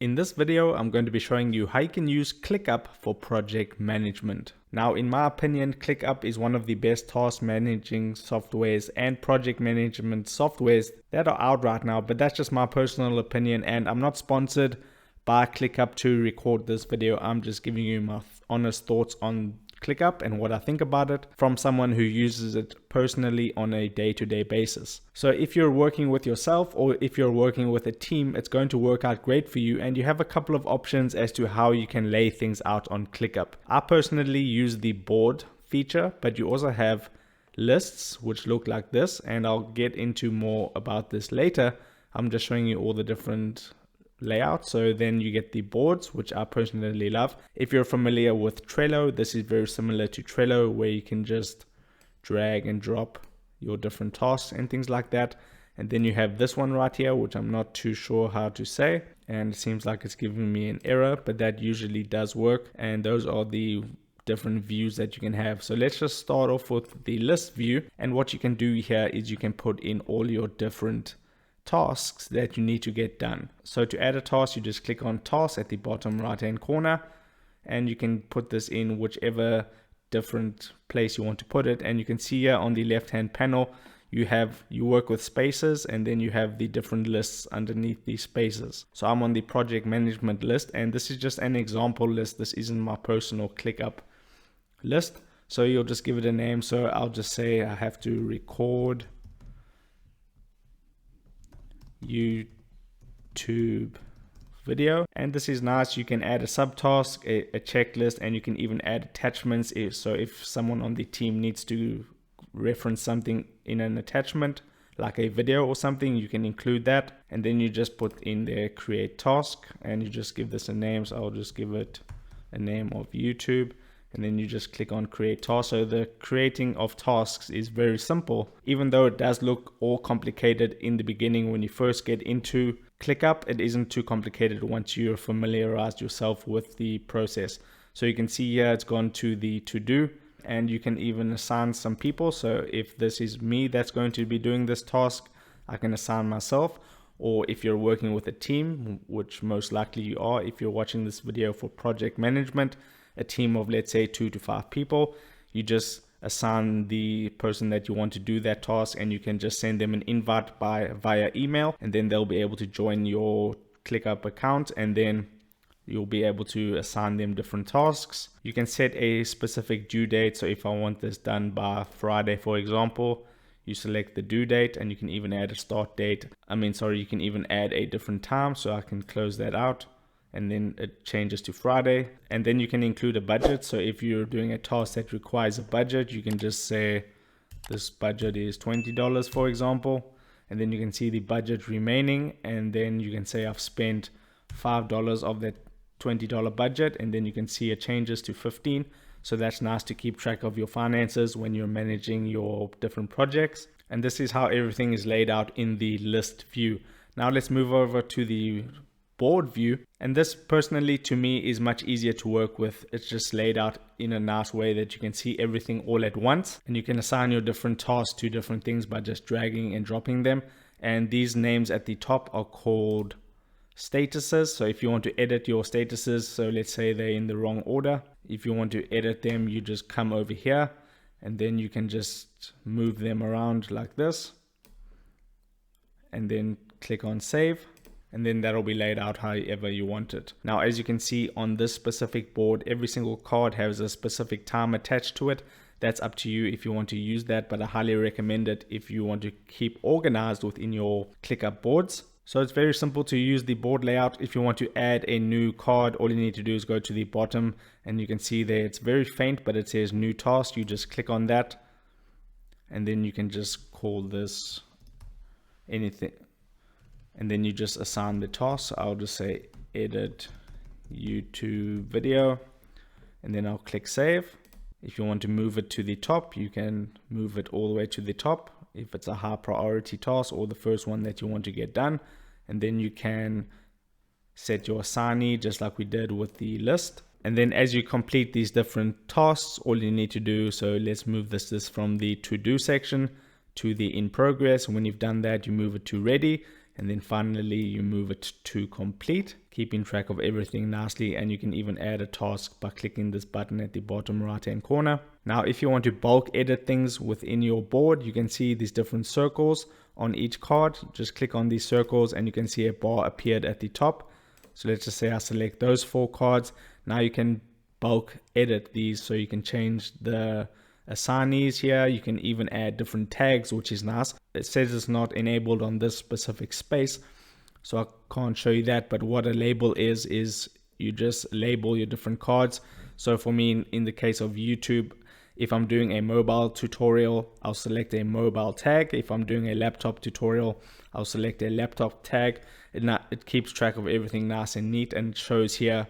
In this video, I'm going to be showing you how you can use Clickup for project management. Now, in my opinion, Clickup is one of the best task managing softwares and project management softwares that are out right now, but that's just my personal opinion, and I'm not sponsored by Clickup to record this video. I'm just giving you my honest thoughts on Clickup and what I think about it from someone who uses it personally on a day-to-day basis. So if you're working with yourself or if you're working with a team, it's going to work out great for you, and you have a couple of options as to how you can lay things out on Clickup. I personally use the board feature, but you also have lists which look like this, and I'll get into more about this later. I'm just showing you all the different layout. So then you get the boards, which I personally love. If you're familiar with Trello, this is very similar to Trello, where you can just drag and drop your different tasks and things like that. And then you have this one right here, which I'm not too sure how to say, and it seems like it's giving me an error, but that usually does work. And those are the different views that you can have. So let's just start off with the list view, and what you can do here is you can put in all your different tasks that you need to get done. So to add a task, you just click on task at the bottom right hand corner, and you can put this in whichever different place you want to put it. And you can see here on the left hand panel, you work with spaces, and then you have the different lists underneath these spaces. So I'm on the project management list, and this is just an example list. This isn't my personal Clickup list. So you'll just give it a name. So I'll just say I have to record YouTube video, and this is nice. You can add a subtask, a checklist, and you can even add attachments. If someone on the team needs to reference something in an attachment like a video or something, you can include that, and then you just put in there create task, and you just give this a name. So I'll just give it a name of YouTube, and then you just click on create task. So the creating of tasks is very simple, even though it does look all complicated in the beginning. When you first get into Clickup, it isn't too complicated once you're familiarized yourself with the process. So you can see here it's gone to the to-do, and you can even assign some people. So if this is me that's going to be doing this task, I can assign myself. Or if you're working with a team, which most likely you are if you're watching this video for project management, a team of, let's say, 2 to 5 people, you just assign the person that you want to do that task, and you can just send them an invite via email, and then they'll be able to join your Clickup account, and then you'll be able to assign them different tasks. You can set a specific due date. So if I want this done by Friday, for example, you select the due date, and you can even add a start date. You can even add a different time. So I can close that out, and then it changes to Friday. And then you can include a budget. So if you're doing a task that requires a budget, you can just say this budget is $20, for example, and then you can see the budget remaining, and then you can say I've spent $5 of that $20 budget, and then you can see it changes to 15. So that's nice to keep track of your finances when you're managing your different projects. And this is how everything is laid out in the list view. Now let's move over to the board view, and this personally to me is much easier to work with. It's just laid out in a nice way that you can see everything all at once, and you can assign your different tasks to different things by just dragging and dropping them. And these names at the top are called statuses. So if you want to edit your statuses, so let's say they're in the wrong order, if you want to edit them, you just come over here, and then you can just move them around like this, and then click on save, and then that'll be laid out however you want it. Now, as you can see on this specific board, every single card has a specific time attached to it. That's up to you if you want to use that, but I highly recommend it if you want to keep organized within your Clickup boards. So it's very simple to use the board layout. If you want to add a new card, all you need to do is go to the bottom, and you can see there it's very faint, but it says new task. You just click on that, and then you can just call this anything, and then you just assign the task. So I'll just say edit YouTube video, and then I'll click save. If you want to move it to the top, you can move it all the way to the top if it's a high priority task or the first one that you want to get done. And then you can set your assignee just like we did with the list. And then as you complete these different tasks, all you need to do, so let's move this from the to do section to the in progress. When you've done that, you move it to ready. And then finally, you move it to complete, keeping track of everything nicely. And you can even add a task by clicking this button at the bottom right hand corner. Now, if you want to bulk edit things within your board, you can see these different circles on each card. Just click on these circles and you can see a bar appeared at the top. So let's just say I select those 4 cards. Now you can bulk edit these, so you can change the assignees here. You can even add different tags, which is nice. It says it's not enabled on this specific space, so I can't show you that. But what a label is you just label your different cards. So for me, in the case of YouTube, if I'm doing a mobile tutorial, I'll select a mobile tag. If I'm doing a laptop tutorial, I'll select a laptop tag. It keeps track of everything nice and neat, and it shows here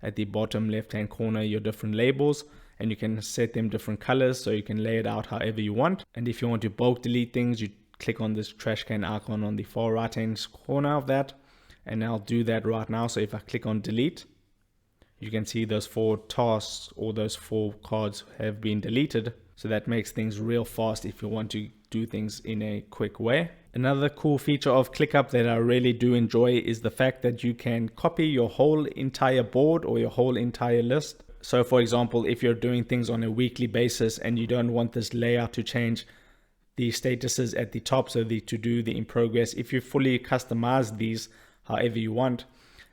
at the bottom left hand corner your different labels, and you can set them different colors, so you can lay it out however you want. And if you want to bulk delete things, you click on this trash can icon on the far right hand corner of that, and I'll do that right now. So if I click on delete, you can see those 4 tasks or those 4 cards have been deleted. So that makes things real fast if you want to do things in a quick way. Another cool feature of Clickup that I really do enjoy is the fact that you can copy your whole entire board or your whole entire list. So for example, if you're doing things on a weekly basis and you don't want this layout to change, the statuses at the top, so the to do, the in progress, if you fully customize these however you want,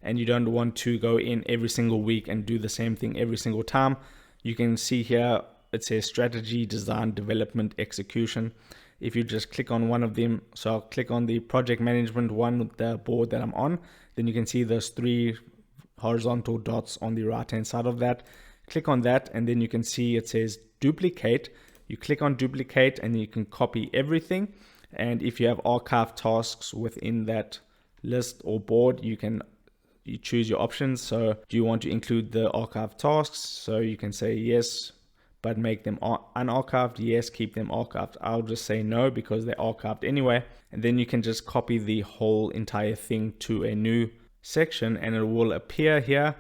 and you don't want to go in every single week and do the same thing every single time, you can see here it says strategy, design, development, execution. If you just click on one of them, so I'll click on the project management one, the board that I'm on, then you can see those 3 horizontal dots on the right hand side of that. Click on that, and then you can see it says duplicate. You click on duplicate and you can copy everything. And if you have archive tasks within that list or board, you choose your options. So do you want to include the archive tasks? So you can say yes, but make them unarchived. Yes, keep them archived. I'll just say no because they're archived anyway. And then you can just copy the whole entire thing to a new section, and it will appear here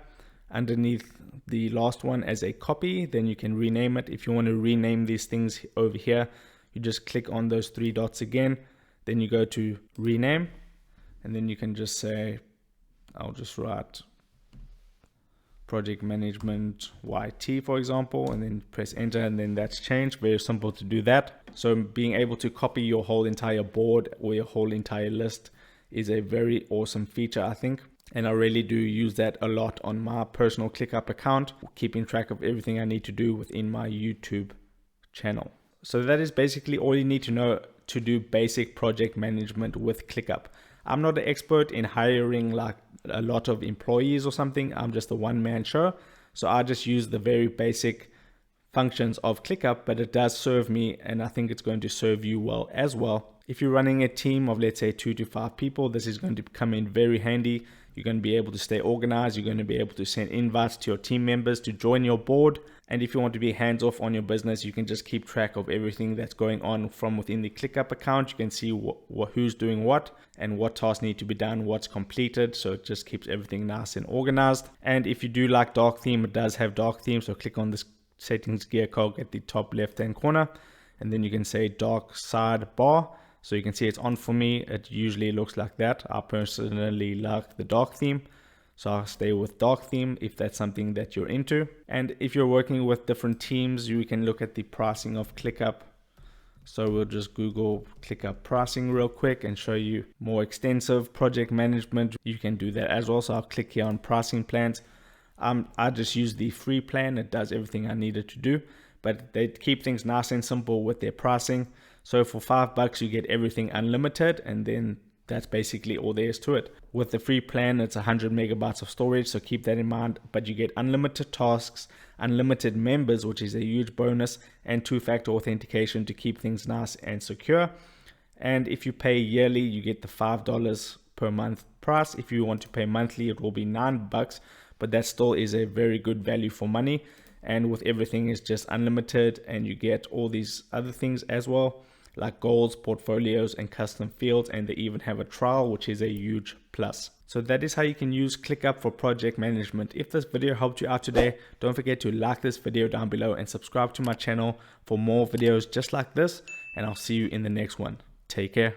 underneath the last one as a copy. Then you can rename it. If you want to rename these things over here, you just click on those 3 dots again. Then you go to rename, and then you can just say, I'll just write project management YT, for example, and then press enter, and then that's changed. Very simple to do that. So being able to copy your whole entire board or your whole entire list is a very awesome feature, I think. And I really do use that a lot on my personal Clickup account, keeping track of everything I need to do within my YouTube channel. So that is basically all you need to know to do basic project management with Clickup. I'm not an expert in hiring like a lot of employees or something. I'm just a one-man show. So I just use the very basic functions of Clickup, but it does serve me, and I think it's going to serve you well as well. If you're running a team of, let's say, 2 to 5 people, this is going to come in very handy. You're going to be able to stay organized. You're going to be able to send invites to your team members to join your board. And if you want to be hands off on your business, you can just keep track of everything that's going on from within the Clickup account. You can see who's doing what and what tasks need to be done, what's completed. So it just keeps everything nice and organized. And if you do like dark theme, it does have dark theme. So click on this settings gear cog at the top left hand corner, and then you can say dark sidebar. So you can see it's on for me. It usually looks like that. I personally like the dark theme, so I'll stay with dark theme if that's something that you're into. And if you're working with different teams, you can look at the pricing of Clickup. So we'll just Google Clickup pricing real quick and show you more extensive project management. You can do that as well. So I'll click here on pricing plans. I just use the free plan. It does everything I needed to do, but they keep things nice and simple with their pricing. So for $5, you get everything unlimited, and then that's basically all there is to it. With the free plan, it's 100 megabytes of storage, so keep that in mind. But you get unlimited tasks, unlimited members, which is a huge bonus, and 2-factor authentication to keep things nice and secure. And if you pay yearly, you get the $5 per month price. If you want to pay monthly, it will be $9, but that still is a very good value for money. And with everything, it's just unlimited, and you get all these other things as well, like goals, portfolios, and custom fields, and they even have a trial, which is a huge plus. So that is how you can use Clickup for project management. If this video helped you out today, don't forget to like this video down below and subscribe to my channel for more videos just like this, and I'll see you in the next one. Take care.